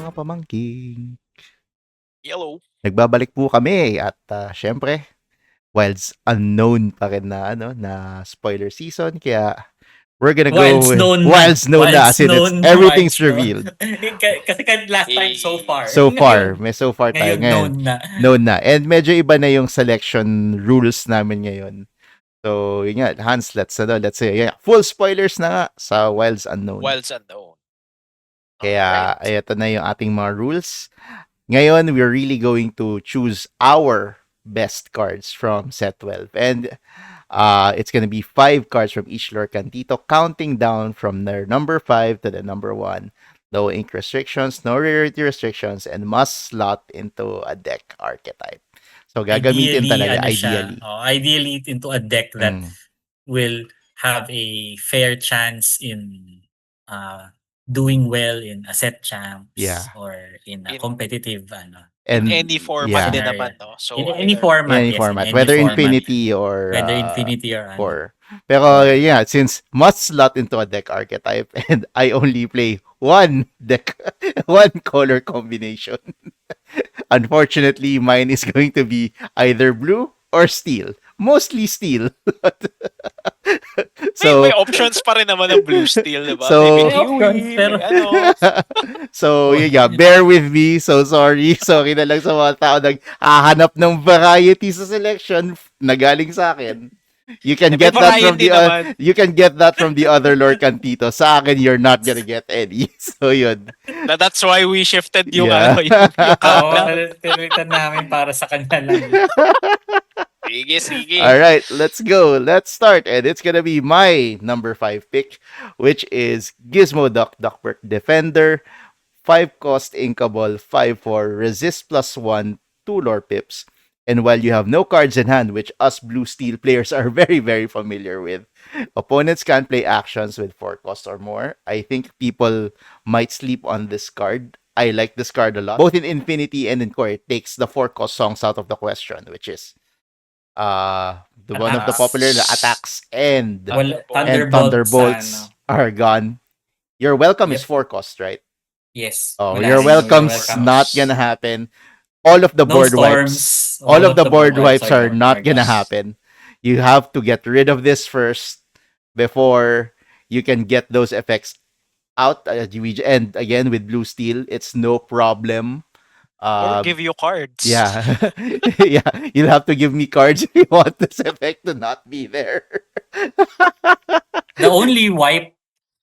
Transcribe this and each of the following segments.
mga pamangking. Yellow. Nagbabalik po kami at syempre, Wilds Unknown pa rin na spoiler season. Kaya we're gonna go Wilds with known na. Wilds Known na. Wilds As in, it's, known na, everything's Wilds known. revealed. Kasi last time, so far. So far. Ngayon, May so far tayo ngayon ngayon. known na. Known na. And medyo iba na yung selection rules namin ngayon. So, yun nga, Hans, let's say, yeah, full spoilers na nga sa Wilds Unknown. Wilds Unknown. Kaya, ito na yung ating mga rules. Ngayon, we're really going to choose our best cards from set 12. And it's gonna be 5 cards from each Lorcantito, counting down from their number 5 to the number 1. No ink restrictions, no rarity restrictions, and must slot into a deck archetype. So, gagamitin talaga, ideally. Ideally into a deck that will have a fair chance in doing well in a set champs or in a competitive in any format din naman, no? So in any format, in any format, whether Infinity or Core. Pero yeah, since must slot into a deck archetype, and I only play one deck, one color combination. Unfortunately, mine is going to be either blue or steel. Mostly steel. So may options pa rin naman ng blue steel, diba? So yeah, bear with me. So sorry. Sorry na lang sa mga tao naghahanap ng variety sa selection na galing sa akin. You can get that from the other Lorcantito. Sa akin, you're not gonna get any. So yun. That's why we shifted yung pinilitan namin para sa kanya lang. Sige. All right, let's go. Let's start. And it's gonna be my number 5 pick, which is Gizmo Duckwork Defender. 5 cost inkable, 5/4, resist +1, 2 lore pips. And while you have no cards in hand, which us blue steel players are very, very familiar with, opponents can play actions with 4 cost or more. I think people might sleep on this card. I like this card a lot. Both in Infinity and in Core, it takes the 4 cost songs out of the question, which is one of the popular attacks and Thunderbolts are gone. Your welcome is 4 cost, right? Yes. Oh, your welcome's not gonna happen. All of the board wipes. All of the board wipes are not gonna happen. You have to get rid of this first before you can get those effects out. And again, with blue steel, it's no problem. Or give you cards. Yeah. Yeah. You'll have to give me cards if you want this effect to not be there. The only wipe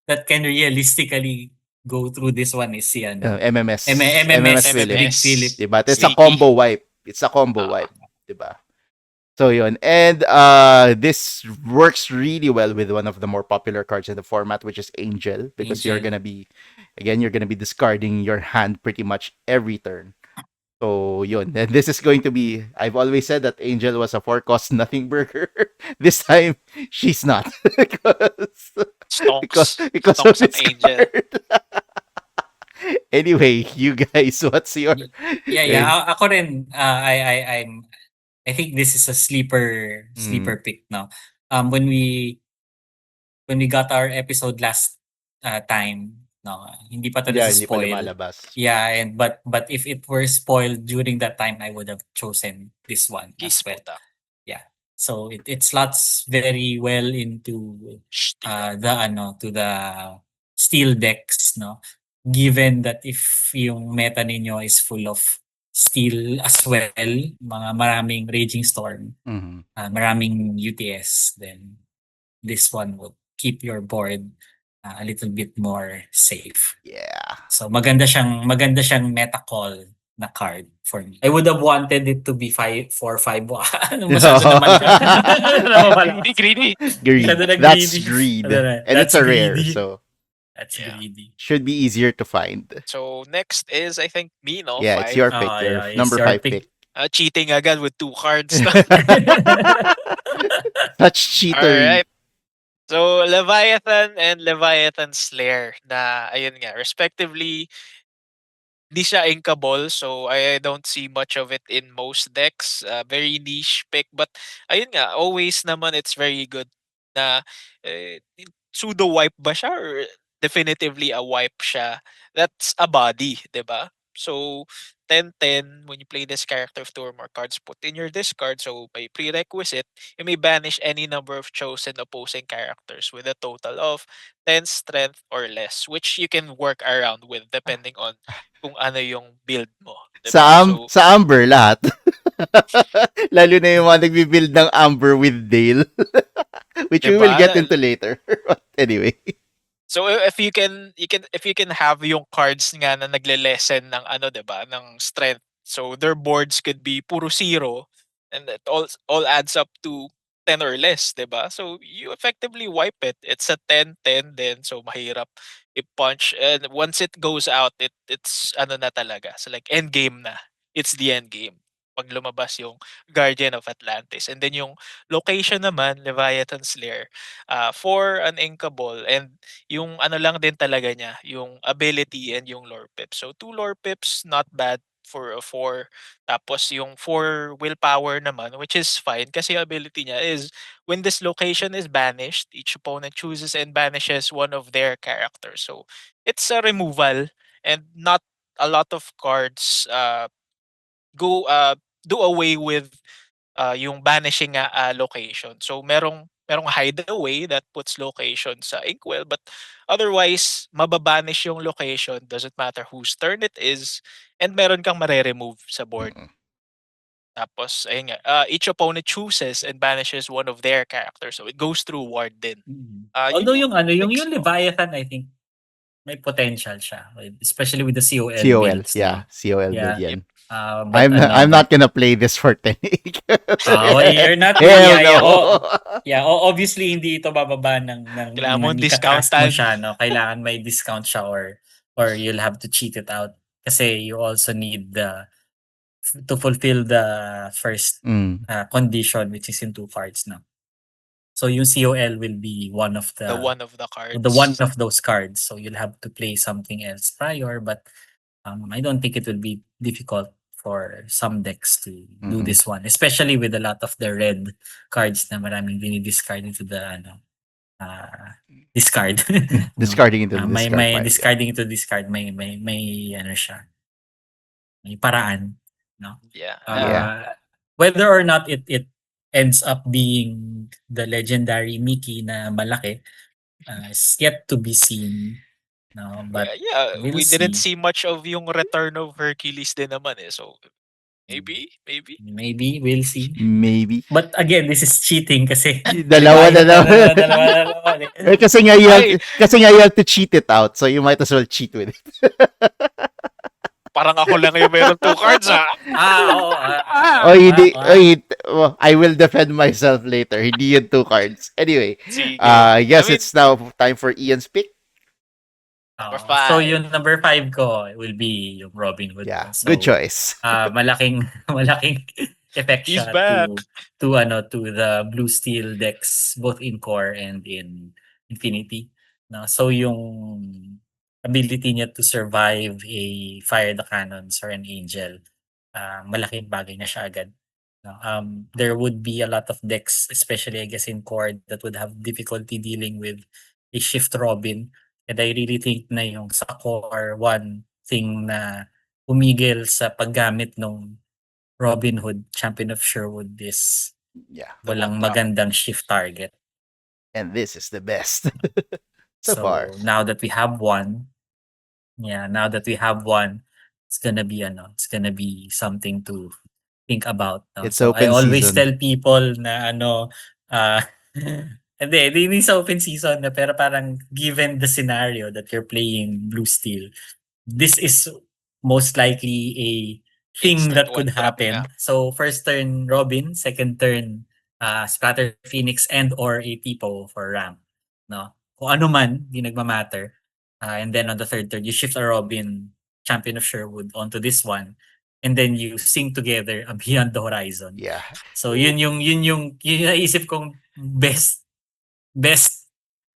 that can realistically go through this one is MMS. MMS Big Philip. Diba? It's a combo wipe. Diba? So yun. And this works really well with one of the more popular cards in the format, which is Angel, because you're gonna be discarding your hand pretty much every turn. So yun. And this is going to be, I've always said that Angel was a 4 cost nothing burger. This time she's not. because of this Angel. Anyway, you guys, what's your Ako rin, I think this is a sleeper pick now. When we got our episode last time, no, hindi pa spoiled. Yeah, but if it were spoiled during that time, I would have chosen this one as well. Yeah. So it slots very well into the steel decks, no. Given that if yung meta ninyo is full of steel as well, maraming Raging Storm, maraming UTS, then this one would keep your board a little bit more safe. Yeah. So maganda siyang meta call na card for me. I would have wanted it to be 5/4/5. Masyado naman siya. Greedy. That's greed. And it's a rare, so that's greedy. Should be easier to find. So next is, I think, me, no? Yeah, 5. It's your pick. Number 5 pick. Cheating agad with 2 cards. Such cheater. Alright. So, Leviathan and Leviathan Slayer na, ayun nga, respectively, di siya inkable, so I don't see much of it in most decks. Very niche pick, but ayun nga, always naman it's very good na pseudo wipe ba siya or definitively a wipe siya. That's a body, 'di ba? So 10-10, when you play this character of 2 or more cards put in your discard, so by prerequisite, you may banish any number of chosen opposing characters with a total of 10 strength or less, which you can work around with depending on kung ano yung build mo, 'di ba? So, Sa Amber lahat. Lalo na yung mga nagbi-build ng Amber with Dale, which 'di we will ba? get into later. But anyway. So if you can have yung cards nga na nagle-lessen ng ano 'di ba, ng strength. So their boards could be puro zero and it all adds up to 10 or less, 'di ba? So you effectively wipe it. It's a 10-10 then so mahirap i-punch and once it goes out it's ano na talaga. So like end game na. It's the end game. Pag lumabas yung Guardian of Atlantis. And then yung location naman, Leviathan's Lair, for an Inkable and yung ano lang din talaga niya, yung ability and yung lore pips. So 2 lore pips, not bad for a 4. Tapos yung 4 willpower naman, which is fine kasi yung ability niya is when this location is banished, each opponent chooses and banishes one of their characters. So it's a removal and not a lot of cards go do away with yung banishing nga location. So merong hideaway that puts location sa Inkwell but otherwise mababanish yung location, doesn't matter whose turn it is and meron kang mare-remove sa board. Mm. Tapos ayun nga, each opponent chooses and banishes one of their characters. So it goes through ward din. Although yung fix mo. Leviathan, I think may potential siya, especially with the COL COL, builds, yeah. no? COL Yeah. build yan. But I'm not gonna play this for 10 well, you're not Hell yeah, no. obviously hindi ito bababa ng Kailangan mo ikataas mo discountan. siya, no? Kailangan may discount siya or you'll have to cheat it out kasi you also need to fulfill the first Mm. condition, which is in 2 cards, no? So yung COL will be one of The one of the cards. those cards. So you'll have to play something else prior, but I don't think it will be difficult for some decks to do Mm-mm. this one, especially with a lot of the red cards na maraming dinidiscard into the discard. No? Discarding into the may discard pile, yeah. discarding into discard, may ano siya, may paraan, no? Yeah. Yeah. Whether or not it ends up being the legendary Mickey na malaki is yet to be seen, no? But yeah, we'll we didn't see. see much of yung return of Hercules din naman eh. So maybe. Maybe we'll see. Maybe. But again, this is cheating kasi Dalawa na Leviathan, naman. dalawa eh. Kasi nga you have to cheat it out, so you might as well cheat with it. Parang ako lang yung meron 2 cards Oo. I will defend myself later. Hindi yung 2 cards. Anyway, Sige. I guess I mean, it's now time for Ian's pick. Number So 5. yung number 5 ko will be yung Robin Hood. Yeah, So, good choice. malaking effect He's siya back. to the blue steel decks both in core and in Infinity. No, so yung ability niya to survive a Fire the Cannons or an Angel, malaking bagay na siya agad. No, there would be a lot of decks, especially I guess in core, that would have difficulty dealing with a Shift Robin. And I really think na yung sa core, one thing na umigil sa paggamit ng Robin Hood, Champion of Sherwood, is Yeah. walang Walk up. magandang shift target. And this is the best. So So far. now that we have one, it's gonna be something to think about. No? It's So I open always season. tell people na hindi sa open season na, pero parang given the scenario that you're playing Blue Steel, this is most likely a thing Instant that could one drop happen. nga. So first turn Robin, second turn Splatter Phoenix and or a Tipo for ramp. No? Kung ano man, di nagmamatter. And then on the third turn, you shift a Robin, Champion of Sherwood, onto this one. And then you sing together Beyond the Horizon. Yeah. So yun yung naisip kong best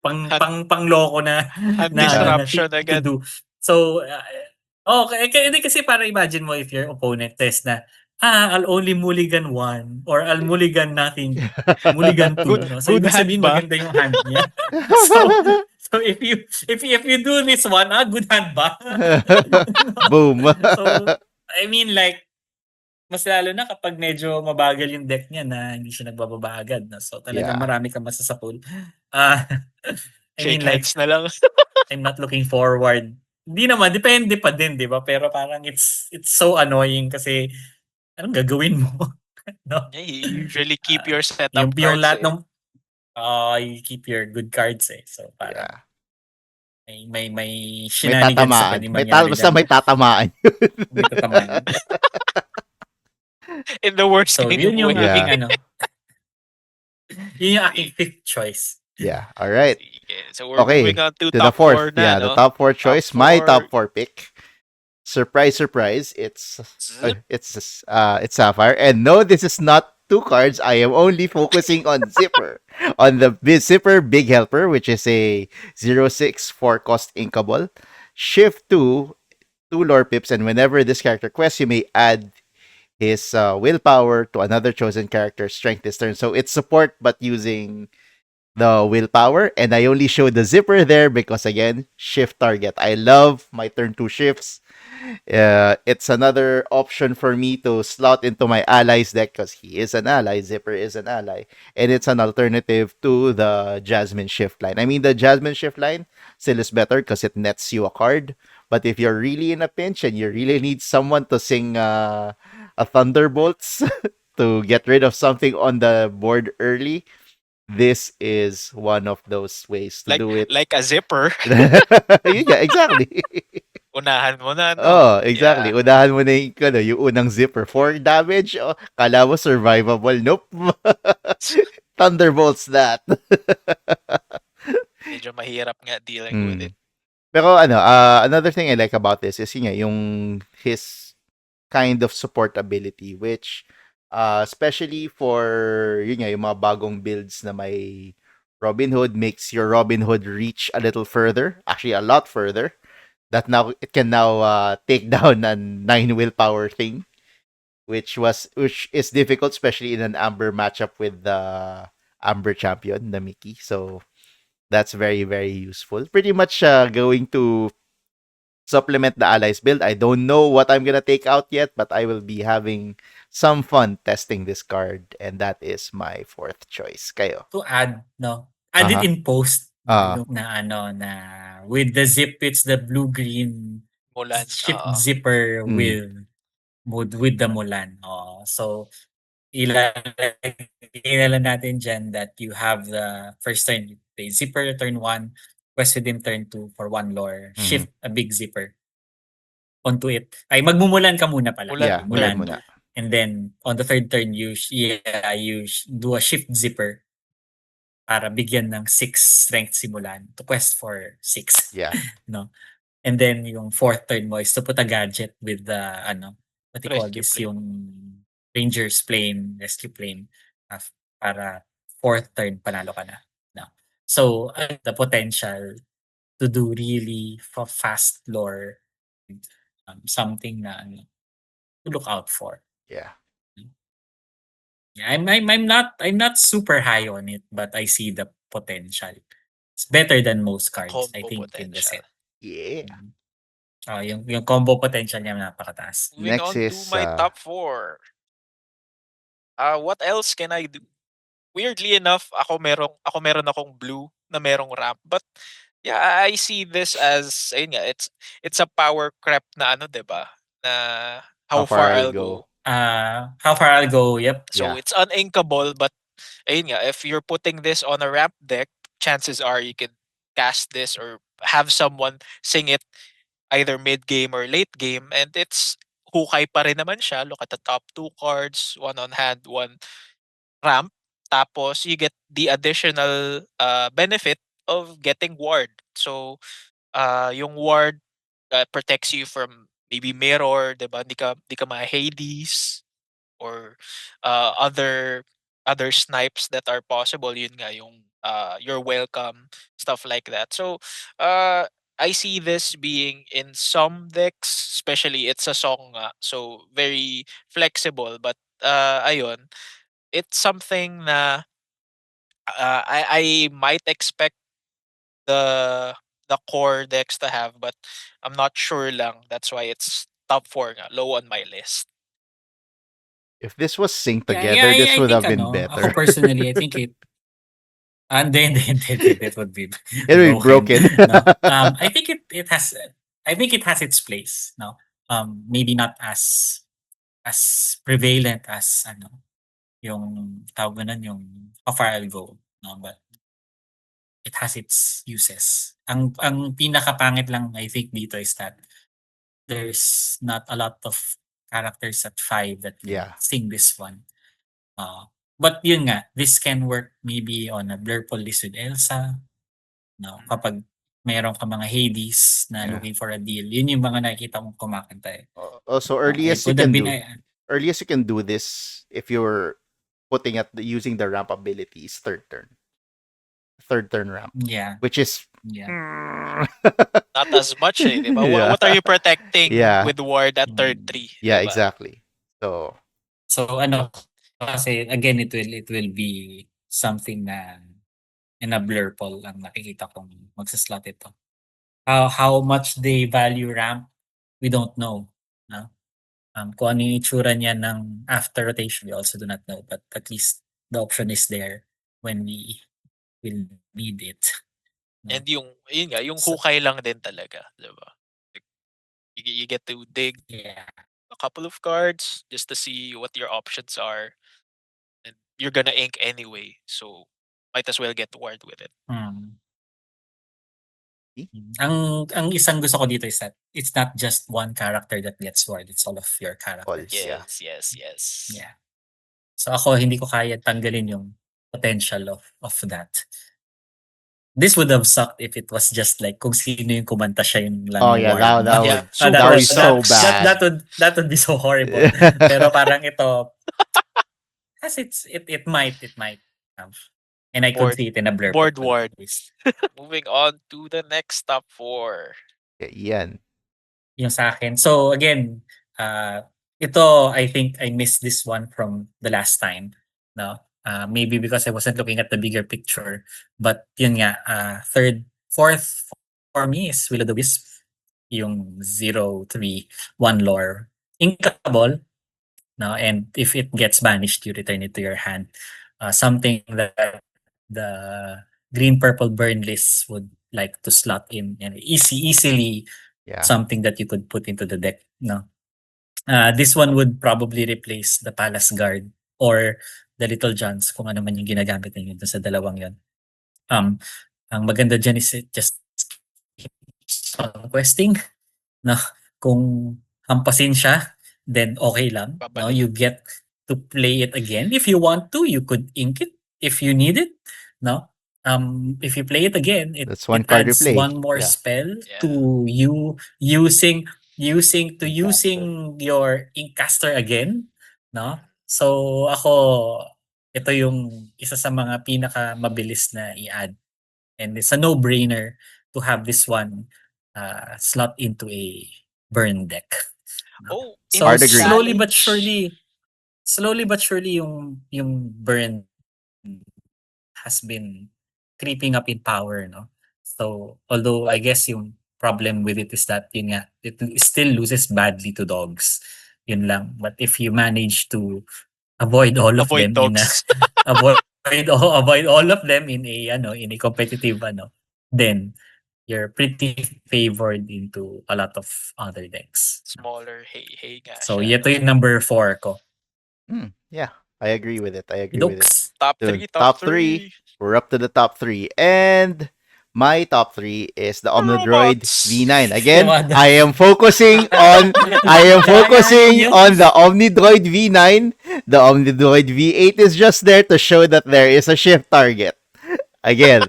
pangloko na Disruption thing to agad. do. So hindi kasi para imagine mo if your opponent says na I'll only mulligan 1 or I'll mulligan nothing, mulligan 2. Good- no? So good ibig sabihin hand ba? maganda yung hand niya. So if you do this one, good hand ba? Boom. So, I mean like, mas lalo na kapag medyo mabagal yung deck niya na hindi siya nagbababa agad 'no. So, talagang Yeah. marami kang masasapul. Ah, I Shake mean like, hands na lang. I'm not looking forward. Hindi naman, depende pa din 'di ba? Pero parang it's so annoying kasi anong gagawin mo, 'no? Yeah, you usually keep your Yung setup lahat cards, ng eh. you keep your good cards, eh. So, parang Yeah. may May shenanigans na tatamaan. puwedeng mangyari Basta diyan. may tatamaan. May tatamaan. In the worst So, kind of yun yung way. aking Yeah. ano, yun yung aking fifth choice. Yeah. All right. Sige. So we're moving Okay. on to To the top fourth. 4 na, Yeah, the no? top four Top choice. My 4. top four pick. Surprise, surprise. Zip. It's Sapphire. And no, this is not two cards. I am only focusing on Zipper. On the Zipper Big Helper, which is a 0/6 4 cost inkable. Shift 2 lore pips, and whenever this character quests, you may add his willpower to another chosen character's strength this turn. So it's support, but using the willpower. And I only showed the zipper there because, again, shift target. I love my turn 2 shifts. It's another option for me to slot into my allies deck because he is an ally. Zipper is an ally. And it's an alternative to the Jasmine shift line. I mean, the Jasmine shift line still is better because it nets you a card. But if you're really in a pinch and you really need someone to sing a Thunderbolts to get rid of something on the board early, this is one of those ways to do it. Like a zipper. Yeah, exactly. Unahan mo na, no? Oh, exactly. Yeah. Unahan mo na yung unang zipper. 4 damage. Oh, kala mo survivable. Nope. Thunderbolts that. Medyo mahirap nga dealing with it. Pero another thing I like about this is yung his kind of support ability, which especially for yung mga bagong builds na may Robin Hood, makes your Robin Hood reach a little further, actually a lot further. That now it can now take down a 9 willpower thing, which is difficult, especially in an Amber matchup with the Amber champion, the Mickey. So that's very, very useful. Pretty much going to supplement the allies build. I don't know what I'm gonna take out yet, but I will be having some fun testing this card, and that is my fourth choice. Kayo. To add, no? Add it in post. Yung na na with the zip, it's the blue-green Mulan. shift Oo. zipper with the Mulan. Oh, so ilalagay na lang natin dyan that you have the first turn, the zipper turn 1, quest within turn 2 for 1 lore, shift a big zipper onto it. Ay, magmumulan ka muna pala. Mulan Yeah, turn Mulan muna. And then on the third turn, you do a shift zipper para bigyan ng 6 strength si Mulan to quest for 6. Yeah. No? And then yung fourth turn mo is to put a gadget with the what do you call Rescue this, plane. yung Ranger's plane, rescue plane, para fourth turn panalo ka na. No? So, the potential to do really fast lore, something na to look out for. Yeah. Yeah, I'm not super high on it, but I see the potential. It's better than most cards, I Combo think, in the potential. set. Yeah. Yung combo potential niya napakataas. Moving Next on to is my top 4. What else can I do? Weirdly enough, ako meron akong blue na merong ramp. But yeah, I see this as ayun nga, it's a power crap na 'di ba? Na how far I'll go. How far I'll go, yep. So Yeah. it's uninkable, but ayun nga, if you're putting this on a ramp deck, chances are you could cast this or have someone sing it either mid game or late game, and it's hukay pa rin naman siya. Look at the top 2 cards, one on hand, one ramp. Tapos you get the additional benefit of getting ward. So yung ward protects you from maybe mirror, 'di ba? Di ka ma-Hades or other snipes that are possible. Yun nga yung you're welcome, stuff like that. So I see this being in some decks, especially it's a song nga, so very flexible, but ayun, it's something na I might expect the core decks to have, but I'm not sure lang. That's why it's top 4 nga, low on my list. If this was synced Yeah, together, this I would think have been ako better. personally, I think it and then it would be It would be broken. broken. No. I think it has its place, no. Maybe not as prevalent as ano, yung tawag mo nun, yung how far I'll go, no, but it has its uses. Ang pinakapangit lang I think dito is that there's not a lot of characters at 5 that can Yeah. sing this one. But yun nga, this can work maybe on a Blurple list with Elsa, no? Kapag meron ka mga Hades na Yeah. looking for a deal, yun yung mga nakikita kong kumakanta eh. Also, It earliest you would have can been, do earliest you can do this if you're putting at using the ramp abilities third turn ramp, yeah, which is yeah. Not as much eh, di ba? Yeah. What are you protecting Yeah. with ward at third 3? Yeah, di ba? exactly. So So ano, kasi again it will be something na in a Blurple ang nakikita kong magsa-slot ito. How much they value ramp, we don't know, no? Kung ano yung itsura niya ng after rotation, we also do not know, but at least the option is there when we will need it. No? And yun nga, yung So- hukay lang din talaga, di ba? You get to dig Yeah. a couple of cards just to see what your options are. And you're gonna ink anyway, so might as well get ward with it. Ang isang gusto ko dito is that it's not just one character that gets ward, it's all of your characters. Yeah. Yes. Yeah. So ako hindi ko kaya tanggalin yung potential of that. This would have sucked if it was just like kung sino yung kumanta siya yung lang oh yung yeah, ward. that Yeah, would that would be so bad. That would be so horrible. Pero parang ito as it might have. And I could Board- see it in a blur. board ward. Moving on to the next top 4. Yan. Yung sa akin. So again, ito I think I missed this one from the last time, no? Maybe because I wasn't looking at the bigger picture, but yun nga, fourth for me is Will o' the Wisp, yung 0/3/1 lore. Inkable, no? And if it gets banished, you return it to your hand. Something that the green purple burn list would like to slot in and easily Yeah. something that you could put into the deck, no? This one would probably replace the Palace Guard or the Little Johns kung ano man yung ginagamit ninyo dun sa dalawang yon. Ang maganda dyan is it just keeps on questing, no? Kung hampasin siya, then okay lang, no? Babalik. You get to play it again. If you want to, you could ink it if you need it, no? If you play it again, it That's one card you adds play. one more Yeah. spell Yeah. to you using Inkcaster. your Inkcaster again, no? So ako, ito yung isa sa mga pinakamabilis na i-add. And it's a no-brainer to have this one slot into a burn deck. Oh, So Hard agree. slowly but surely yung burn has been creeping up in power, no? So although I guess yung problem with it is that yun nga, it still loses badly to dogs. Yun lang. But if you manage to avoid all of avoid them dogs. avoid all of them in a competitive then you're pretty favored into a lot of other decks. Smaller, hey nga So siya, ito no? yung number 4 ko. Yeah, I agree with it. I agree with it. Dukes. Top Dude, 3, top top 3. We're up to the top 3. And my top 3 is the Omnidroid Robots. V9. Again, Kumada. I am focusing on the Omnidroid V9. The Omnidroid V8 is just there to show that there is a shift target. Again,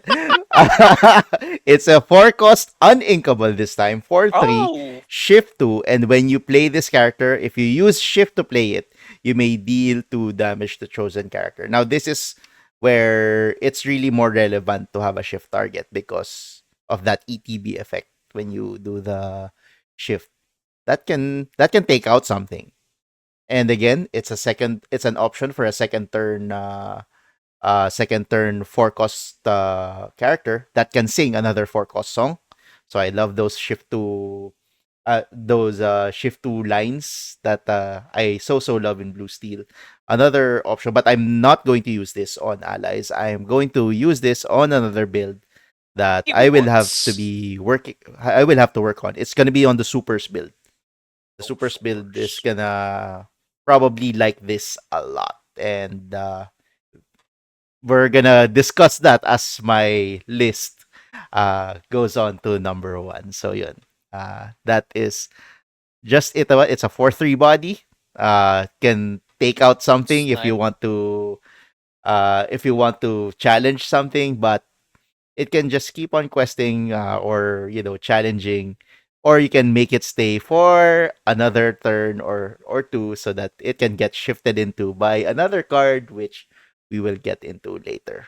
it's a 4-cost uninkable this time. 4/3. Oh, Shift 2, and when you play this character, if you use Shift to play it, you may deal 2 damage to chosen character. Now, this is where it's really more relevant to have a shift target because of that ETB effect when you do the shift. That can take out something. And again, it's an option for a second turn second turn 4 cost character that can sing another 4 cost song. So I love those shift to lines that I so love in Blue Steel. Another option, but I'm not going to use this on allies. I'm going to use this on another build that Maybe I will have to once. be working. I will have to work on. It's gonna be on the supers build. The Oh, supers build is supers. gonna probably like this a lot, and we're gonna discuss that as my list goes on to number one. So yun, that is just it. It's a 4-3 body. Can take out It's something nice. if you want to challenge something, but it can just keep on questing or challenging, or you can make it stay for another turn or two so that it can get shifted into by another card, which we will get into later.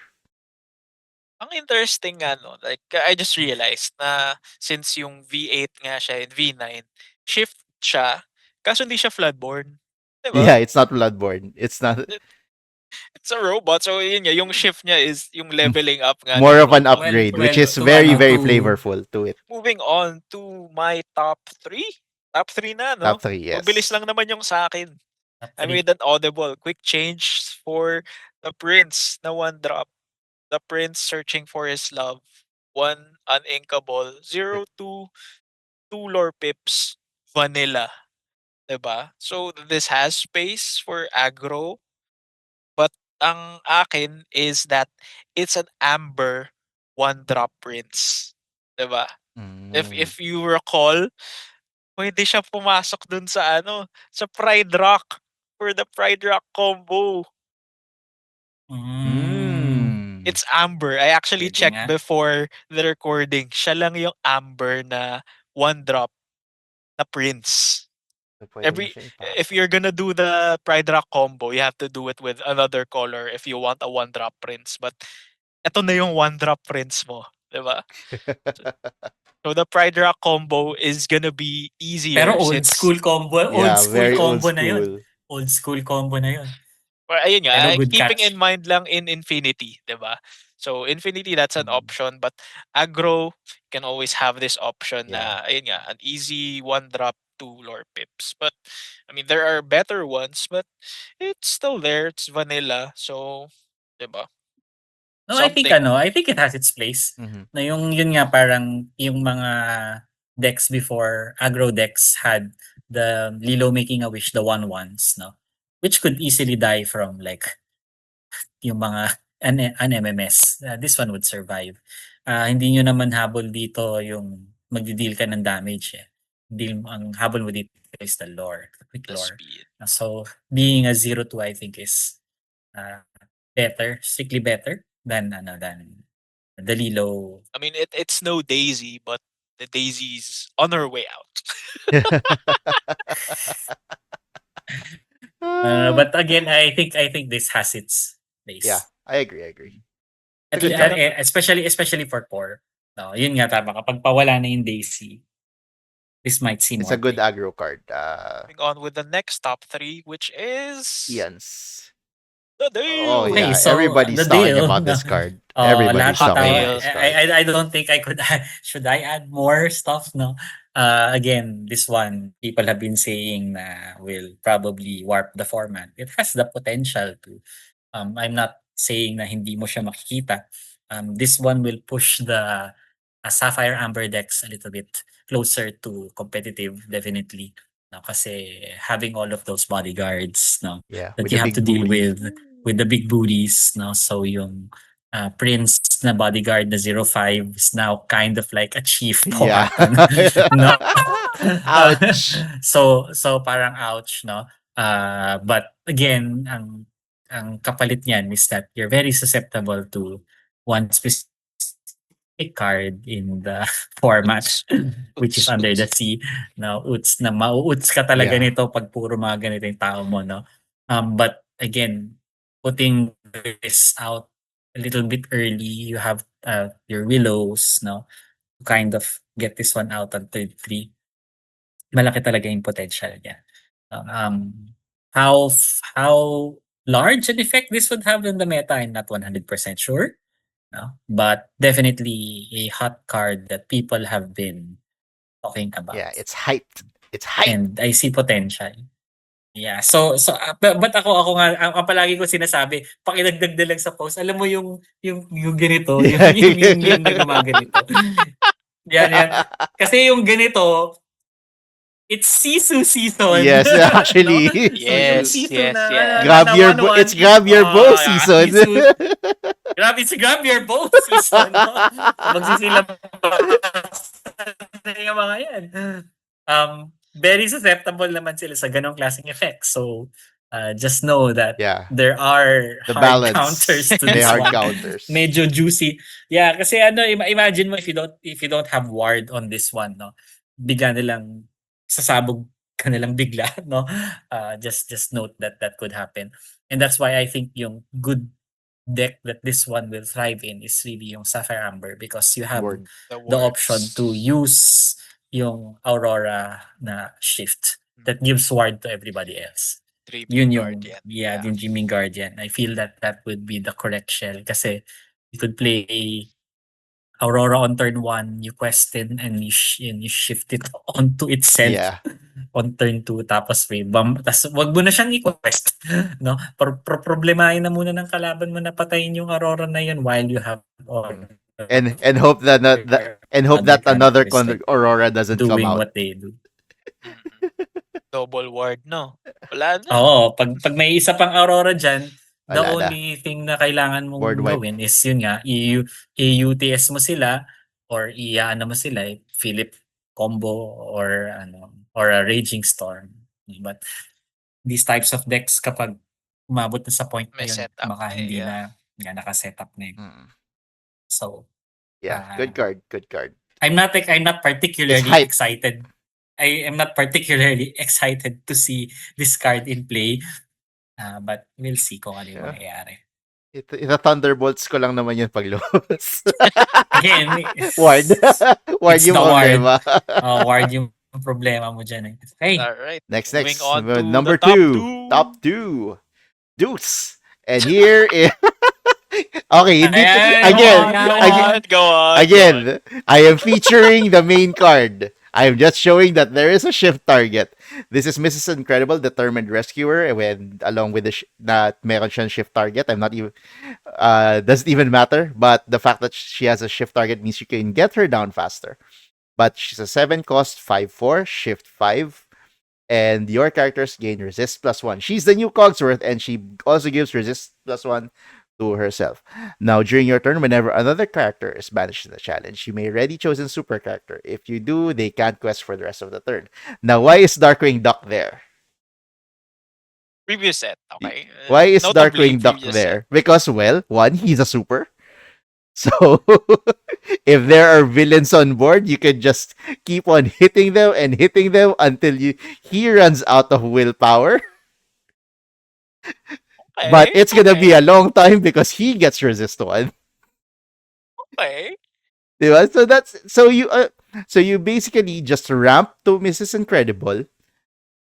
Ang interesting nga 'no, like I just realized na since yung V8 nga siya and V9, shift siya kaso hindi siya Floodborn, 'di ba? Yeah, it's not Bloodborne. It's not It it's a robot, so yun nga, yung shift niya is yung leveling up nga more ng of an robot. Well, upgrade, which well, is to very, ano, very to flavorful to it. Moving on to my top 3. Top 3 na 'no? Top three, Mabilis yes. lang naman yung sa'kin. top I 3. made an audible. Quick change for the Prince na 1 drop. The Prince searching for his love. 1 uninkable. 0 to 2 lore pips. Vanilla. 'Di ba? So this has space for aggro. But ang akin is that it's an amber 1 drop Prince. 'Di ba? Mm. If you recall, puwede siya pumasok dun sa ano, sa Pride Rock for the Pride Rock combo. Hmm, Mm. It's Amber. I actually puwede checked nga. before the recording. Siya lang yung Amber na one drop na Prince. So, pwede mo Every siya if ipasok. you're gonna do the Pride Rock combo, you have to do it with another color if you want a one drop Prince. But eto na yung one drop Prince mo, 'di ba? So so the Pride Rock combo is gonna be Pero easier since old Yeah, school very old combo na yun. school. Old school combo na yun. or ayun nga, Pero good keeping in catch. mind lang in Infinity, 'di ba? So Infinity, that's an Mm. option, but aggro can always have this option Yeah. na ayun nga, an easy one drop two lore pips. But I mean, there are better ones, but it's still there. It's vanilla, so 'di ba? No, Something. I think it has its place. Mhm. Na yung yun nga parang yung mga decks before, aggro decks had the Lilo Making a Wish, the 1/1s, no? Which could easily die from like yung mga an MMS. This one would survive. Hindi nyo naman habol dito yung magde-deal ka ng damage eh. Ang habol mo dito is the lore, the quick The lore. speed. So being a 0-2 I think is uh, better, strictly better than the Lilo. I mean, it's no Daisy, but the Daisy's on her way out. Ah, But again, I think this has its yeah, place. I agree, I agree. It's a At good Ganda card. ng especially for core. No, yun nga tama kapag pawala na yung Daisy, this might see It's a more good play. aggro card. moving on with the next top 3, which is Ian's. the Oh Deal. Okay, yeah, so everybody's the talking deal, about no, this card. Everybody's lahat ng Hot talking tao, about Deal. this card. I don't think I could should I add more stuff, no? Again, this one, people have been saying na will probably warp the format. It has the potential to. I'm not saying na hindi mo siya makikita. This one will push the Sapphire Amber decks a little bit closer to competitive, definitely. No, kasi having all of those bodyguards, no, Yeah, that with you the have to big deal booty. with the big booties, no. So yung Prince na bodyguard na 0-5 is now kind of like a chief Yeah. Powhatan, no. Ouch. So parang ouch, no. But again, ang kapalit niyan is that you're very susceptible to one specific card in the format, Uts. which is Uts. Under the Uts. Sea. No, uts na mauuts ka talaga Yeah. nito pag puro mga ganito yung tao mo, no? But again, putting this out a little bit early, you have your Willows, no? To kind of get this one out on turn 3. Malaki talaga yung potential niya. Um, how large an effect this would have in the meta, I'm not 100% sure. No? But definitely a hot card that people have been talking about. Yeah, it's hyped. It's hyped. And I see potential. Yeah. But ako nga ang palagi ko sinasabi, pakidagdag na lang sa post. Alam mo yung ganito, Yeah. yung na gumaganito. Yan. Kasi yung ganito, it's Sisu season. Yes, actually. No? Yes, Sisu yes, na, yes. Grab your bo- it's grab your bow season. It's grab your bow season. No? Magsisilap pa yung mga yan. Very susceptible naman sila sa ganong klaseng effects. So, just know that Yeah. there are The hard balance. counters to May this hard one. counters. Medyo juicy. Yeah, kasi imagine mo if you don't have ward on this one, no? Bigla nilang sasabog ka nilang bigla, no? Just note that could happen. And that's why I think yung good deck that this one will thrive in is really yung Sapphire Amber, because you have Word. the option to use yung Aurora na shift that gives ward to everybody else. Yun yung Guardian. yung Dreaming Guardian. I feel that would be the correct shell kasi you could play Aurora on turn 1, you question and you shift it onto itself Yeah. on turn 2, tapos may tas wag mo na siyang i-quest, no? Problemahin na muna ng kalaban mo na patayin yung Aurora na yun while you have And hope that another Aurora doesn't come doing out. what they do. Double ward, no? Wala na. Oo, pag may isa pang Aurora dyan, the Wala na. only thing na kailangan mong Ward wipe. gawin is yun nga, i-UTS mo sila or i-ano mo sila, Philip combo or a Raging Storm. But these types of decks, kapag umabot na sa point na May yun, setup baka na, hindi yeah. na naka-setup na yun. Mm. So, Yeah, good card. I'm not particularly It's hype. excited. I am not particularly excited to see this card in play. But we'll see kung ano yung Yeah. mangyayari. Ito Thunderbolts ko lang naman yun pag lumabas. Again, Ward. Ward It's yung the ward. problema. Ward yung problema mo dyan. Okay. Alright. Next. Moving on to Number the top two. Deuce. And here is... Okay, Go on. Again, I am featuring the main card. I am just showing that there is a shift target. This is Mrs. Incredible, Determined Rescuer, along with that meron siyang shift target. I'm not even doesn't even matter, but the fact that she has a shift target means you can get her down faster. But she's a 7 cost, 5/4, shift 5, and your characters gain resist +1. She's the new Cogsworth, and she also gives resist +1 to herself. Now, during your turn, whenever another character is banished in the challenge, you may ready chosen super character. If you do, they can't quest for the rest of the turn. Now, why is Darkwing Duck there? Previous set, okay. Why is Notably, Darkwing Duck previous there? Because, well, one, he's a super. So, if there are villains on board, you can just keep on hitting them until he runs out of willpower. set. But it's gonna be a long time because he gets resist 1. Okay. Diba? So you basically just ramp to Mrs. Incredible,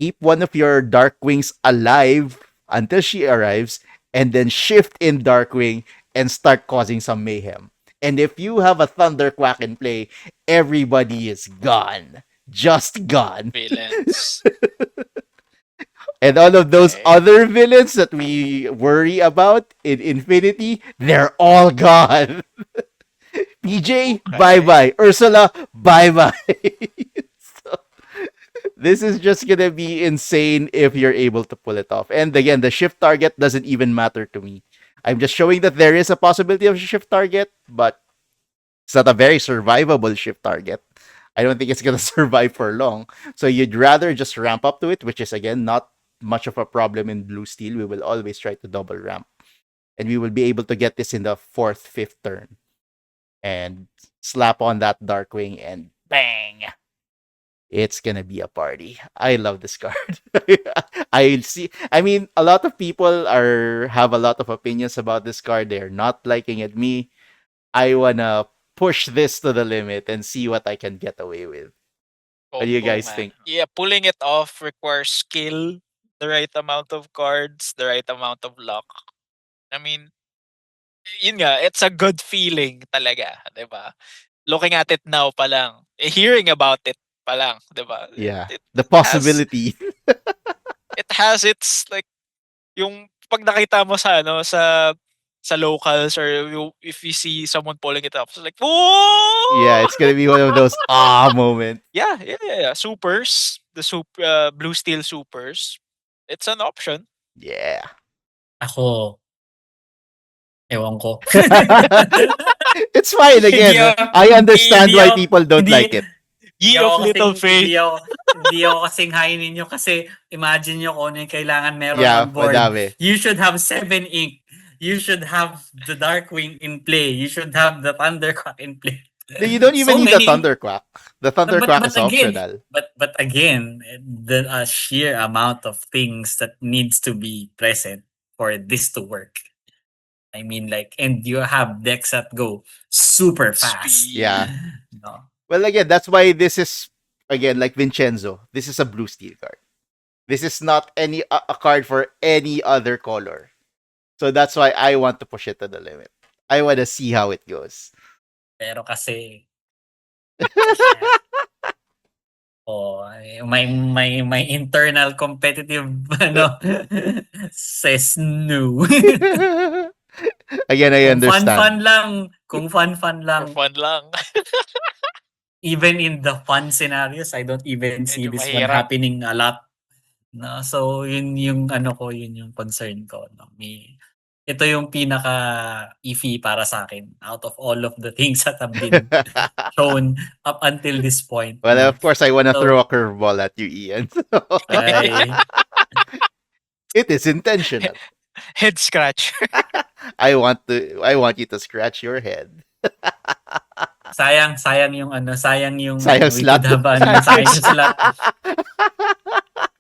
keep one of your Darkwings alive until she arrives, and then shift in Darkwing and start causing some mayhem. And if you have a Thunderquack in play, everybody is gone. Just gone. Villains. And all of those Okay. other villains that we worry about in Infinity, they're all gone. PJ, bye-bye. Ursula, bye-bye. So, this is just gonna be insane if you're able to pull it off. And again, the shift target doesn't even matter to me. I'm just showing that there is a possibility of a shift target, but it's not a very survivable shift target. I don't think it's gonna survive for long. So you'd rather just ramp up to it, which is again not much of a problem in Blue Steel. We will always try to double ramp. And we will be able to get this in the 4th, 5th turn. And slap on that Darkwing and bang! It's gonna be a party. I love this card. I mean, a lot of people have a lot of opinions about this card. They're not liking it. Me, I wanna push this to the limit and see what I can get away with. What do you Combo, guys man. think? Yeah, pulling it off requires skill the right amount of cards, the right amount of luck. I mean, yun nga, it's a good feeling talaga, 'di ba? Looking at it now pa lang, hearing about it pa lang, 'di ba? Yeah. It, The it has possibility. it has its like yung 'pag nakita mo sa ano sa locals or if you see someone pulling it up, it's like, Yeah, "Whoa!" it's gonna be one of those moments. Yeah. Supers, the blue steel supers. It's an option. Yeah. Ako, ewan ko. It's fine Hindi again. ako I understand hindi why ako people don't hindi like it. Ye of little faith. hindi ako kasing high ninyo kasi imagine nyo kung ano yung kailangan meron Yeah, on board. madami. You should have 7 ink. You should have the Darkwing in play. You should have the Thunderquack in play. You don't even So need the many. Thunderquack. The Thunderquack But is again, optional. but again, the sheer amount of things that needs to be present for this to work. I mean, like, and you have decks that go super fast. Yeah. No. Well, again, that's why this is, again, like Vincenzo. This is a blue steel card. This is not a card for any other color. So that's why I want to push it to the limit. I want to see how it goes. Pero kasi my internal competitive ano says no. Again, I Kung fun understand. lang, kung fun For lang, fun lang. even in the fun scenarios, I don't even see Medyo this one mahirap. happening a lot. No, so yun yung ano ko, yun yung concern ko. No? Ito yung pinaka iffy para sa akin out of all of the things that have been shown up until this point. Well, No? of course, I want to throw So, a curveball at you, Ian. ay, It is intentional. Head scratch. I want you to scratch your head. sayang yung ano, sayang yung Sayang we slot. could have ano, sayang yung slot.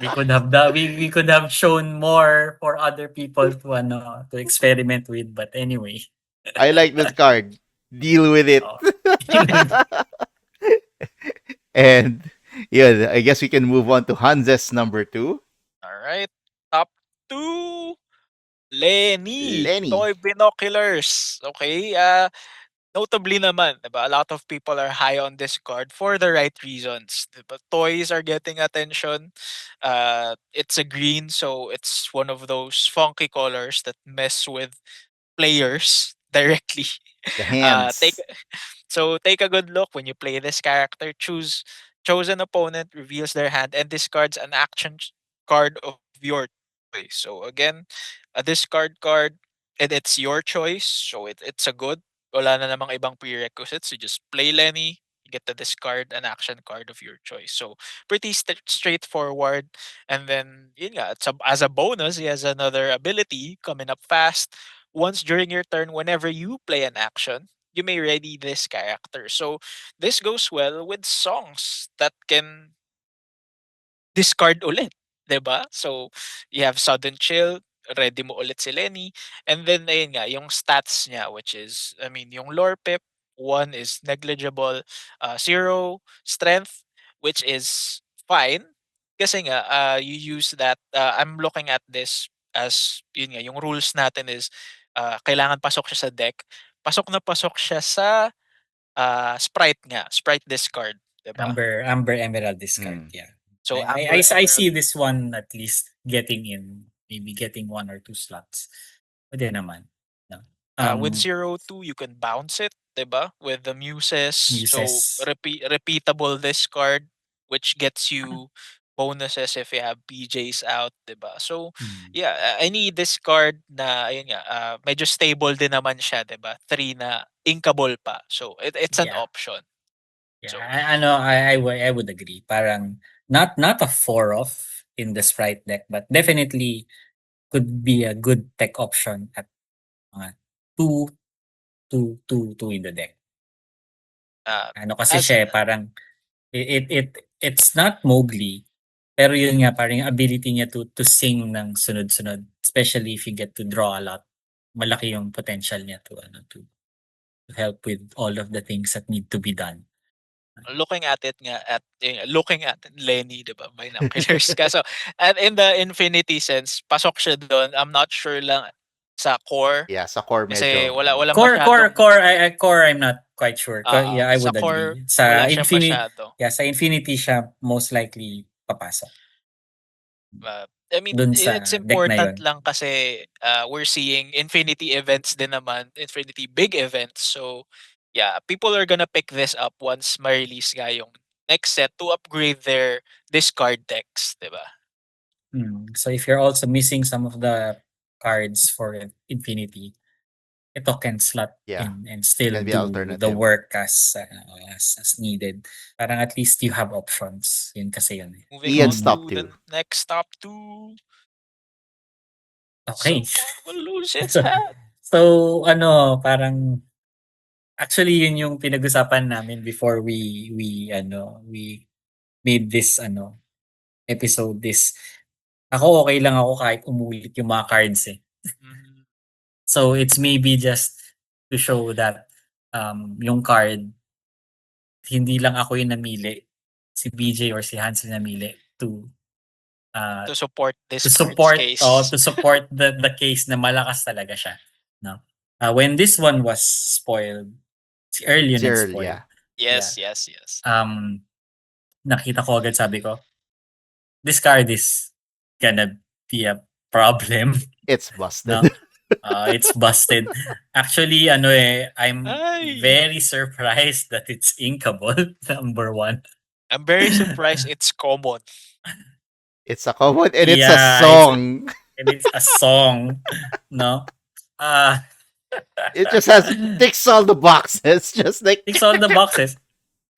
We could have shown more for other people to ano to experiment with, but anyway. I like this card. Deal with it. Oh. And yeah, I guess we can move on to Hanses number 2. All right. Top 2. Lenny. Lenny. Toy binoculars. Okay. Notably naman, diba, a lot of people are high on this card for the right reasons. Diba? Toys are getting attention. It's a green, so it's one of those funky colors that mess with players directly. The Take hands. So take a good look when you play this character. Choose an opponent, reveals their hand, and discards an card of your choice. So again, a discard card, and it's your choice. So it's a good. Wala na namang ibang prerequisites. You just play Lenny, you get to discard an action card of your choice. So pretty straightforward. And then yun nga, as a bonus, he has another ability coming up fast. Once during your turn, whenever you play an action, you may ready this character. So this goes well with songs that can discard ulit, 'di ba? So you have sudden chill, ready mo ulit si Lenny, and then ayun nga, yung stats niya which is I mean, yung lore pip, 1 is negligible, 0 strength which is fine kasi nga you use that I'm looking at this as yun nga, yung rules natin is kailangan pasok siya sa deck. Pasok na pasok siya sa sprite nga, sprite discard, 'di ba? Amber Emerald discard, yeah. So I Amber see Emerald this one at least getting in, maybe getting 1 or 2 slots. Pwede naman. No? with 0-2 you can bounce it, 'di ba? With the muses. So Muses. repeatable discard which gets you bonuses if you have PJs out, 'di ba? So yeah, any discard na ayun nga, medyo stable din naman siya, 'di ba? 3 na inkable pa. So it's an Yeah. option. Yeah, So I would agree. Parang not a 4 off in the sprite deck, but definitely could be a good tech option at mga 2 2 in the deck. uh, Ano kasi as siya parang it's not Mowgli, pero yun nga parang yung ability niya to sing ng sunod-sunod, especially if you get to draw a lot. Malaki yung potential niya to ano to help with all of the things that need to be done. looking at it nga looking at Lenny, 'di ba? Binoculars ka. So, at in the infinity sense, pasok siya doon. I'm not sure lang sa core Yeah, sa core kasi medyo. wala masyadong Core, I'm not quite sure. Yeah, I sa would core agree. wala siya masyado. Sa Infinity siya most likely papasok. I mean, Dun it's sa deck na important yun. lang kasi we're seeing infinity events din naman, infinity big events. So, yeah, people are gonna pick this up once ma-release nga yung next set to upgrade their discard decks, 'di ba? So if you're also missing some of the cards for Infinity, ito can slot Yeah, in and still can be do the alternative. work as needed. Parang at least you have options. Yun kasi yun. Moving Ian's on top to two. the next top 2. Okay. Someone will lose its hat. So parang actually yun yung pinag-usapan namin before we made this episode ako okay lang ako kahit umulit yung mga cards eh. Mhm. So it's maybe just to show that yung card hindi lang ako yung namili, si BJ or si Hans yung namili to To support this to card's support case. to support the case na malakas talaga siya, no? When this one was spoiled, si Earl yun Si Earl, nag-spoil. yeah. Yes, Yeah. yes, yes. Nakita ko agad sabi ko, this card is gonna be a problem, It's busted. no? It's busted. Actually, I'm Ay, very surprised that it's inkable, number one. I'm very surprised it's common. It's a common and it's a Yeah, song. and it's a song, no? It just has ticks all the boxes, just like Ticks all the boxes.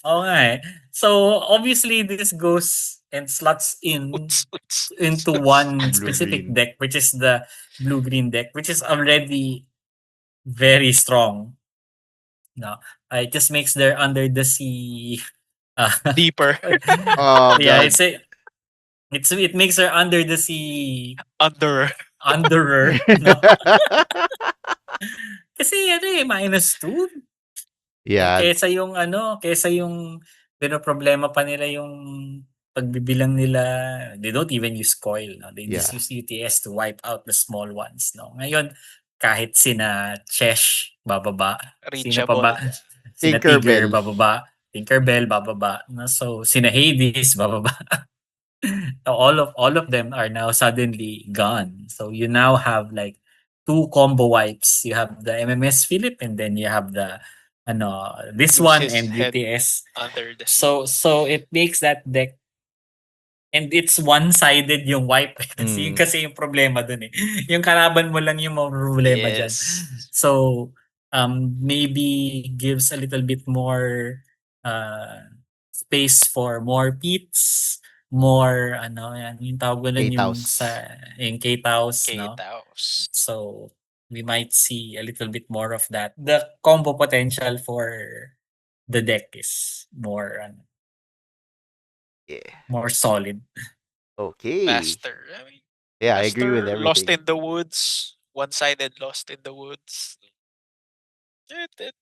Oo nga eh. So, obviously, this goes and slots Uts, uts, into uts. one specific Blue-green. deck, which is the blue-green deck, which is already very strong. No, it just makes their under the sea. Deeper. Oh Yeah, god. it makes their under the sea Under. underer. No? Kasi -2. Yeah, Kaysa yung pinoproblema pa nila yung pagbibilang nila, they don't even use coil, no? They just yeah. use UTS to wipe out the small ones, no? Ngayon, kahit sina Chesh, bababa. Sino pa ba? Reachable. Sina Tigger, Tinkerbell. bababa. Tinkerbell, bababa. No? So, sina Hades, bababa. All of them are now suddenly gone. So, you now have like 2 combo wipes. You have the MMS Philip and then you have the this Lose one his and head UTS. under the sea. So it makes that deck, and it's one-sided yung wipe kasi Mm. yung problema dun eh. Yung kalaban mo lang yung problema dyan. Yes. So maybe gives a little bit more space for more pits, more yung tawag ko nun yung K-Taus. yung K-Taus, no? K-Taus. So we might see a little bit more of that. The combo potential for the deck is Yeah. more solid. Okay. Master. I mean, Yeah, I agree with Master, Lost everything. in the Woods. One-sided Lost in the Woods.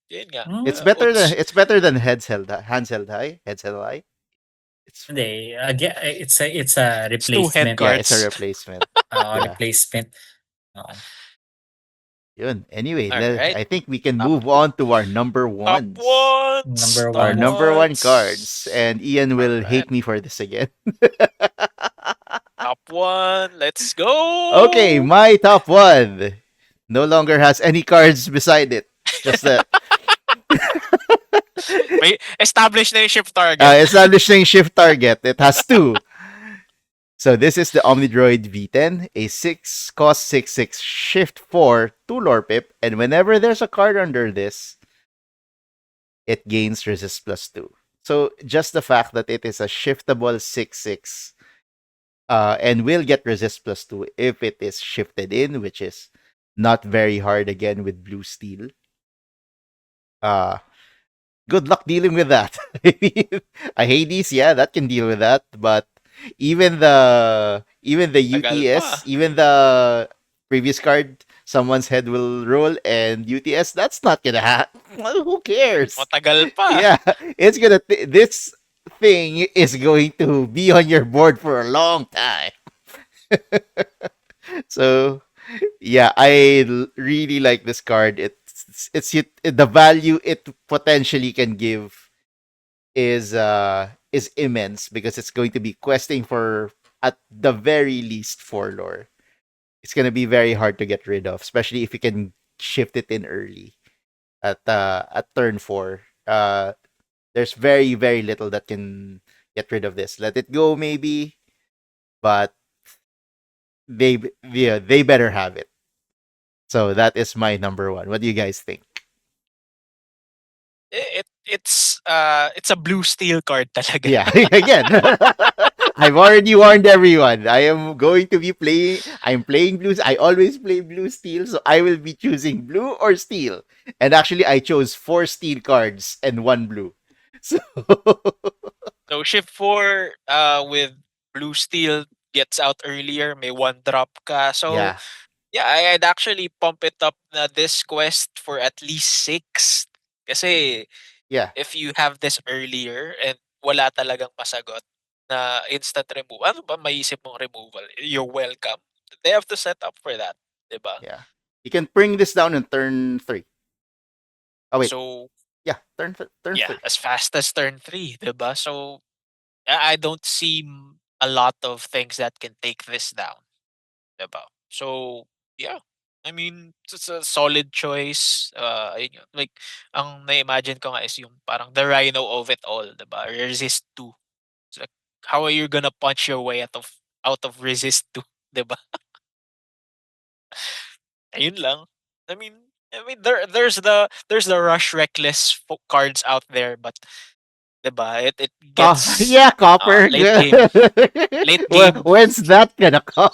Yun nga. It's Hmm. better than Heads Held Hands Held High. Heads Held High. It's Hindi, again, it's a It's 2 head replacement. yeah, it's a cards. replacement. Yeah. Replacement. Yun. Anyway, Alright. I think we can Top- move on to our number Top ones. ones. Number top Our one. number one ones. cards. And Ian will Alright. hate me for this again. Top 1. Let's go. Okay, my top one no longer has any cards beside it. Just that May establish na yung shift target. establishing shift target. It has two. So this is the Omnidroid V10, a 6 cost 6/6 shift 4 2 lore pip, and whenever there's a card under this, it gains resist +2. So just the fact that it is a shiftable 6/6 and will get resist +2 if it is shifted in, which is not very hard again with blue steel. Good luck dealing with that. A Hades, yeah, that can deal with that, but even the Tagal UTS, pa. even the previous card someone's head will roll, and UTS, that's not gonna happen. Who cares? Matagal pa. Yeah, it's gonna this thing is going to be on your board for a long time. So yeah, really like this card. The value it potentially can give is immense because it's going to be questing for at the very least 4 lore. It's gonna be very hard to get rid of, especially if you can shift it in early at turn 4. There's very very little that can get rid of this. Let it go maybe, but they better have it. So that is my number 1. What do you guys think? It's a blue steel card talaga. Yeah, again. I've already warned everyone. I'm playing blues. I always play blue steel, so I will be choosing blue or steel. And actually I chose 4 steel cards and 1 blue. So So shift 4 with blue steel gets out earlier, may 1 drop ka. So yeah, yeah, I'd actually pump it up na this quest for at least 6. Kasi yeah, if you have this earlier and wala talagang masagot na instant remove, ano ba maisip mong removal? You're welcome. They have to set up for that, 'di ba? yeah. You can bring this down in turn 3. Oh wait, So, yeah, turn yeah, 3. as fast as turn 3, 'di ba? So, I don't see a lot of things that can take this down, 'di ba? So, yeah. I mean, it's a solid choice. Ayun yun. Like, ang na-imagine ko nga is yung parang the rhino of it all, 'di ba? Resist 2. It's like, how are you gonna punch your way out of resist 2, 'di ba? Ayun lang. I mean there's the rush reckless cards out there, but 'di ba? It gets Yeah, copper. late game. Late game. When's that gonna come?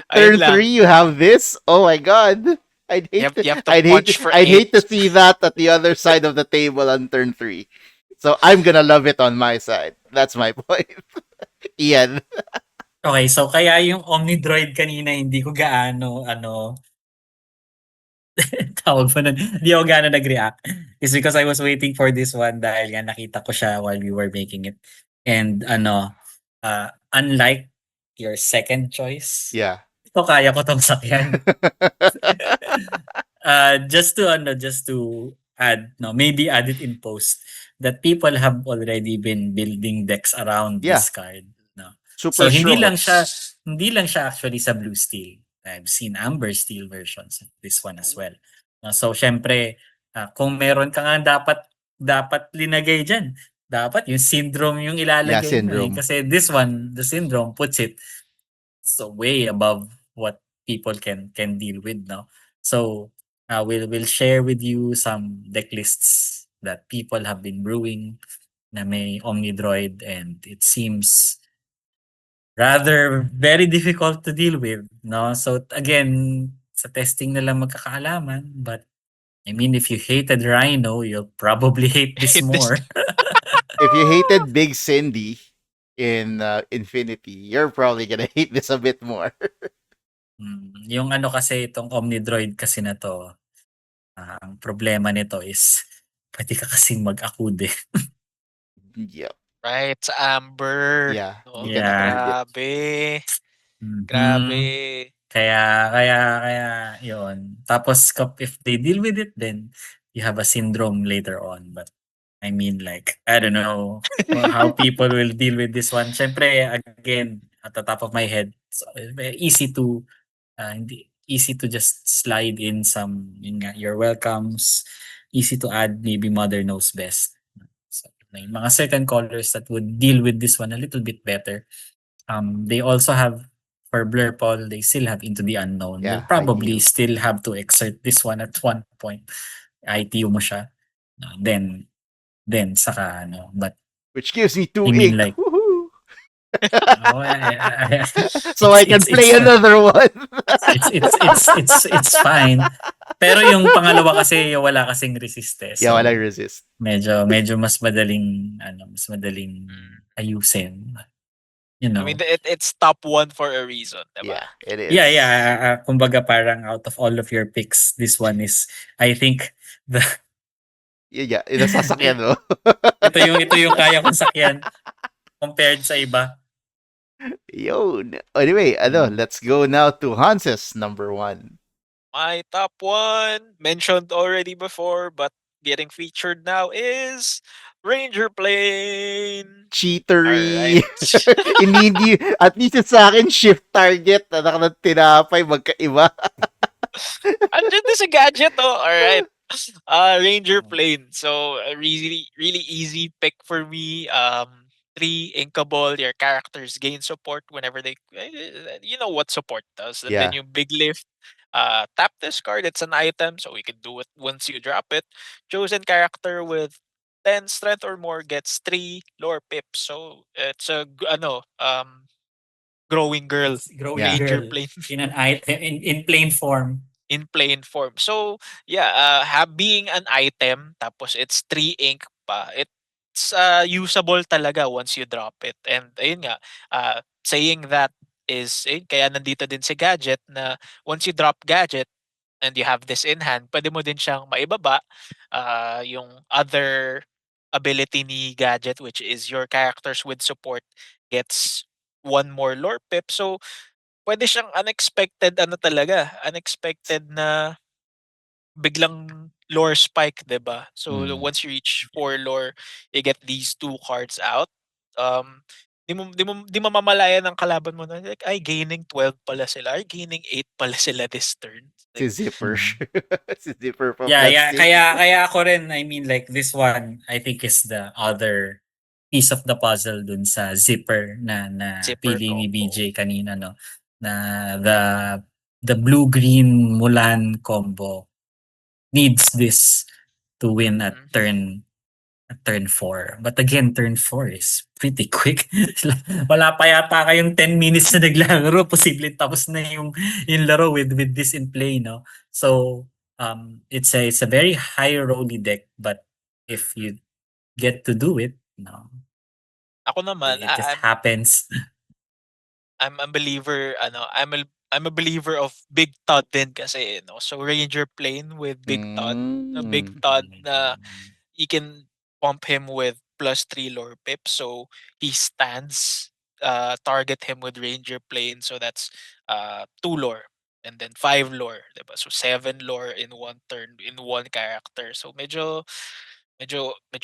Ayun Turn lang. 3, you have this. Oh my god. You have to punch for I'd hate 8. to see that at the other side of the table on turn 3. So I'm gonna love it on my side. That's my point. Ian. Okay, so kaya yung Omnidroid kanina hindi ko gaano tawag mo nun, hindi ako gaano nag-react is because I was waiting for this one dahil nga nakita ko siya while we were making it. And unlike your second choice, Yeah. ito kaya ko tong sakyan. Just to add, no, maybe add it in post that people have already been building decks around Yeah. this card. No. Super So hindi strong. lang siya actually sa blue steel. I've seen amber steel versions of this one as well. No, so syempre, kung meron ka nga dapat linagay diyan. Dapat yung syndrome yung ilalagay mo, syndrome. kasi this one, the syndrome puts it so way above what people can deal with now. So we'll share with you some deck lists that people have been brewing na may Omnidroid, and it seems rather very difficult to deal with, no? So again, sa testing na lang magkakaalaman, but I mean, if you hated Rhino, you'll probably hate this Hate this. more. If you hated Big Cindy in Infinity, you're probably gonna hate this a bit more. Yung kasi itong Omnidroid kasi na to, ang problema nito is pwede ka kasing mag-akude. Yep. Right, sa amber. Yeah. No? You can Yeah. avoid it. Grabe. Mhm. Grabe. Kaya yun. Tapos if they deal with it, then you have a syndrome later on. But I mean, like, I don't know how people will deal with this one. Syempre, again, at the top of my head, it's easy to just slide in some your welcomes. Easy to add maybe Mother Knows Best. So, may mga certain colors that would deal with this one a little bit better. They also have, for Blurple, they still have Into the Unknown. Yeah, You'll probably ITU. still have to exert this one at one point. ITU mo siya. Then saka but Which gives me 2 I mean, ink. like, Woohoo! it's- So I can play it's- another one. it's fine. Pero yung pangalawa kasi wala kasing resist eh. Yeah, So, walang resist. medyo mas madaling ayusin. you I mean, know. it's top one for a reason, diba? Yeah, it Yeah, is. yeah. Kumbaga parang out of all of your picks, this one is, I think, the Yeah, nasasakyan mo. ito yung kaya kong sakyan compared sa iba. Yun. Anyway, Mm. let's go now to Hans's number one. My top one, mentioned already before, but getting featured now is Ranger Plane. Cheatery. Alright. hindi, at least yung sa akin, shift target. Anak ng tinapay, magkaiba. Andyan din sa gadget, oh. Alright. Ranger Plane. So, a really, really easy pick for me. 3 inkable. Your characters gain support whenever you know what support does. And then Yeah. yung big lift. Tap this card. It's an item, so we can do it once you drop it. Chosen character with 10 strength or more gets 3 lore pips. So, it's a growing girl. It's growing Yeah. Ranger girl Plane. in an item in plain form. In plain form. So, yeah, being an item tapos it's 3 ink pa, it's usable talaga once you drop it. And ayun nga, saying that is kaya nandito din si gadget na once you drop gadget and you have this in hand, pwede mo din siyang maibaba. Yung other ability ni gadget, which is your characters with support gets one more lore pip. So, pwede siyang unexpected talaga, unexpected na biglang lore spike, 'di ba? So Mm. once you reach 4 lore, you get these 2 cards out. Di mo mamamalayan ng kalaban mo na like, ay gaining 12 pala sila, ay gaining 8 pala sila this turn. Si Like, Zipper. Mm. Si Zipper pa Yeah, plus yeah. 6. Kaya ako rin, I mean, like, this one, I think is the other piece of the puzzle dun sa zipper na zipper pili ni combo. BJ kanina, no? Na the blue-green Mulan combo needs this to win at Mhm. turn 4. But again, turn 4 is pretty quick. Wala pa yata kayong 10 minutes na naglalaro. Posibleng tapos na yung laro with this in play, no? So, it's a very high rolly deck, but if Mhm. you get to do it, no, Ako naman, it just happens. I'm a believer I'm a believer of Big Todd din kasi, no. So Ranger Plane with Big Todd, na Big Mm. Todd na you can pump him with +3 lore pips. So he stands, target him with Ranger Plane. So that's 2 lore and then 5 lore, 'di ba? So 7 lore in one turn in one character. So medyo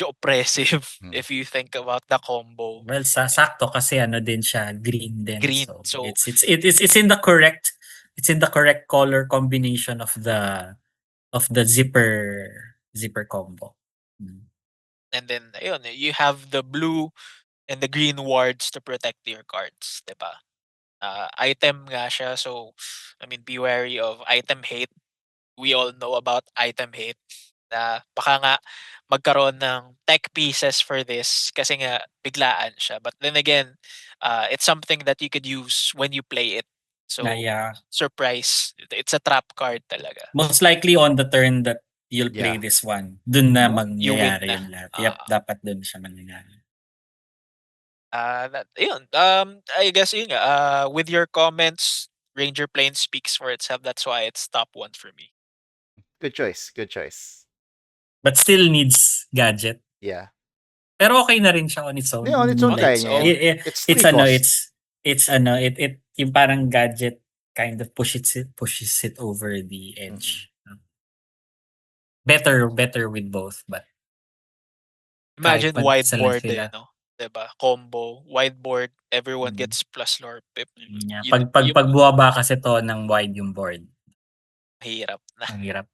oppressive Mm. if you think about the combo. Well, sakto kasi ano din siya, green din. Green. So So it's in the correct color combination of the zipper combo. Mm. and then ayun, you have the blue and the green wards to protect your cards, 'di ba? Item nga siya, so I mean be wary of item hate. We all know about item hate na baka nga magkaroon ng tech pieces for this kasi nga biglaan siya. But then again, it's something that you could use when you play it. So Yeah. surprise, it's a trap card talaga. Most likely on the turn that you'll play Yeah. this one, dun na You win mangyayari na. yung lahat. Yep, Ah. dapat dun siya mangyayari. Ayun, I guess yun nga, with your comments, Ranger Plane speaks for itself. That's why it's top one for me. Good choice. Good choice. But still needs gadget. Yeah. Pero okay na rin siya on its own. Yeah, on its I own mean, like, kaya its niya yan. own. It's it's 3 ano, cost. it's ano, it yung parang gadget kind of pushes it over the edge. Better with both, but Imagine kahit isa lang whiteboard sila. 'Di ba? Combo, whiteboard, everyone Mm. gets plus lore pip. Yeah. Yun Pag buwaba kasi to ng wide yung board, mahirap na. ang hirap.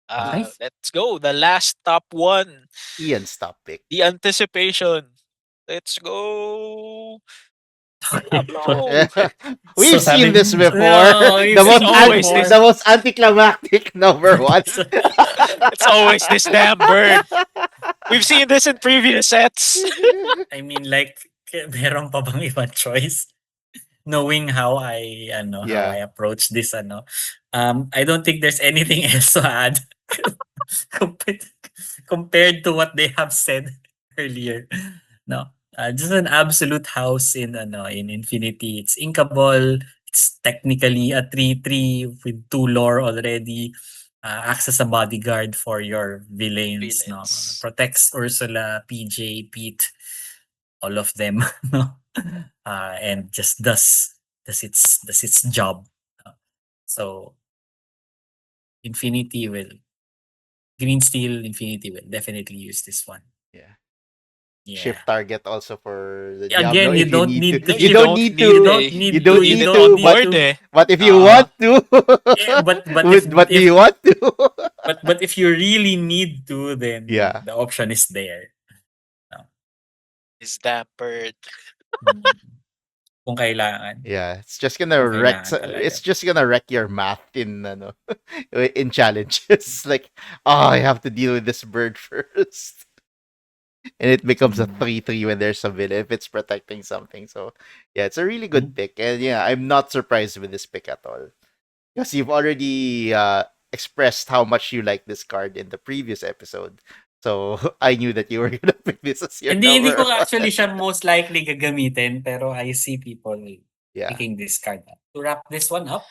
Okay. Let's go. The last top one. Ian's top pick. The anticipation. Let's go. Diablo. We've So, seen sabi- this before. No, the we've most seen always before. this. the most anticlimactic number one. It's always this damn bird. We've seen this in previous sets. I mean, like, meron pa bang ibang choice? Knowing how I approach this, I don't think there's anything else to add compared to what they have said earlier. No. Just an absolute house in in Infinity. It's inkable. It's technically a 3/3 with 2 lore already. Acts as a bodyguard for your villains, no? Villains. Protects Ursula, PJ, Pete, all of them, no? And just does its job. Uh, So Infinity will Green Steel Infinity will definitely use this one. Yeah. Yeah. Shift target also for the Diablo Again, you if you don't need to. need to You You don't don't need you need to. don't eh. You need don't to You you need need don't to. on need board to eh. But if you uh want to, but if but if you want to, if you really need to, then yeah, the option is there. No. Is that bird. Mm. Kung kailangan. yeah, it's just gonna Kung wreck. kailangan It's talaga. just gonna wreck your math in in challenges. Like, oh, I have to deal with this bird first, and it becomes a Mm. 3/3 when there's a villain if it's protecting something. So yeah, it's a really good Mm. pick, and yeah, I'm not surprised with this pick at all. Because you've already expressed how much you like this card in the previous episode. So I knew that you were gonna pick this as your Hindi number ko one. actually siya most likely gagamitin, pero I see people Yeah. picking this card. To wrap this one up,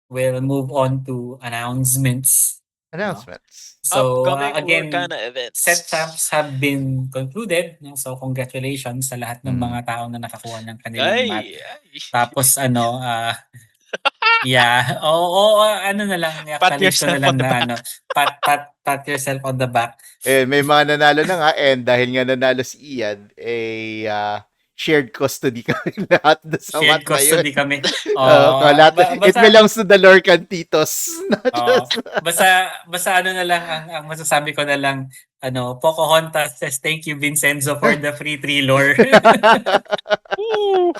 we'll move on to announcements, no? Announcements. So, Upcoming again, Lorcana set events. champs have been concluded, no? So, congratulations sa lahat ng Mm. mga tao na nakakuha ng kanilang mat. Ay. Tapos yeah, oo, ano na lang, Pat i-acknowledge ko na yourself on lang the na back. pat yourself on the back. May mga nanalo na nga, and dahil nga nanalo si Ian, shared custody kami lahat doon sa mat Shared na yun. custody kami. Lahat, it Basta belongs to the Lord Cantitos. Not Oo. just... Basta ano na lang ang masasabi ko na lang Pocahontas says thank you Vincenzo for the free tree lore. Woo!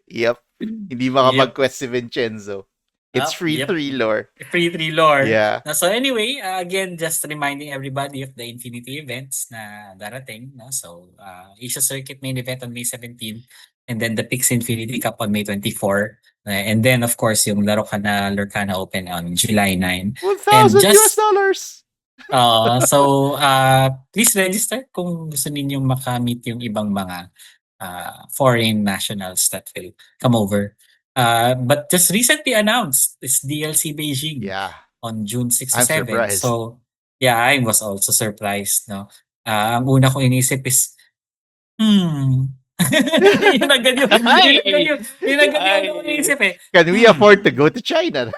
Yep. Hindi Yep. makapag-quest si Vincenzo. It's free Yep. 3 lore. Free tree lore. Yeah. So anyway, again, just reminding everybody of the Infinity events na darating. No? So Asia Circuit main event on May 17 and then the Pix Infinity Cup on May 24. And then of course yung Lorcana Open on July 9. And 1,000 US just dollars. please register kung gusto ninyong makamit yung ibang mga foreign nationals that will come over. But just recently announced is DLC Beijing Yeah. on June 6 to I'm 7. surprised. So, yeah, I was also surprised, no? Ang una ko inisip is, yun agad yung una ko inisip eh. Can we afford to go to China?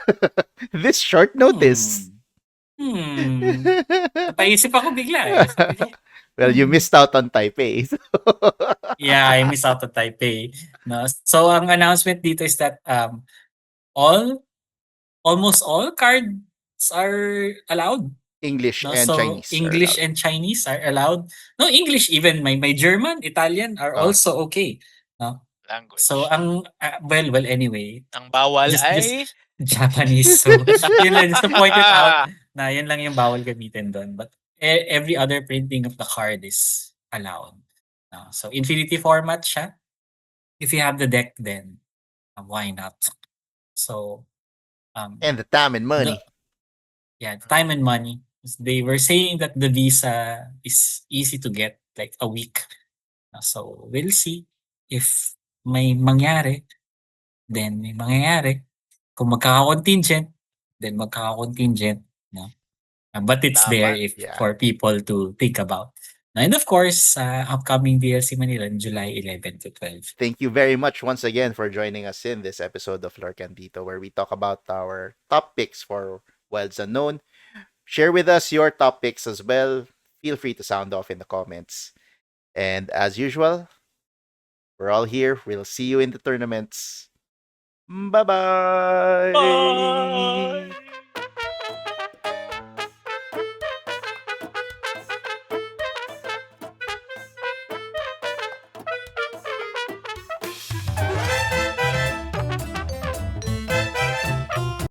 This short notice. Napaisip ako bigla eh. Sabi ko, Well, you missed out on Taipei. yeah, I miss out on Taipei. No? So, ang announcement dito is that almost all cards are allowed. English No? and So, Chinese are English allowed. and Chinese are allowed. No, English even. My German, Italian are Oh. also okay. No? Language. So, well, anyway, Ang bawal just ay... Japanese. So, yun lang, just to point it out na yun lang yung bawal gamitin doon. But every other printing of the card is allowed. So, Infinity format siya. If you have the deck, then why not? So, And the time and money. the time and money. They were saying that the visa is easy to get, like a week. So, we'll see if may mangyari, then may mangyayari. Kung magkaka-contingent, then magkaka-contingent. No? But it's Tama. there Yeah. for people to think about. And of course, upcoming DLC Manila on July 11 to 12. Thank you very much once again for joining us in this episode of Lore Candito, where we talk about our top picks for Wilds Unknown. Share with us your top picks as well. Feel free to sound off in the comments. And as usual, we're all here. We'll see you in the tournaments. Bye-bye. Bye!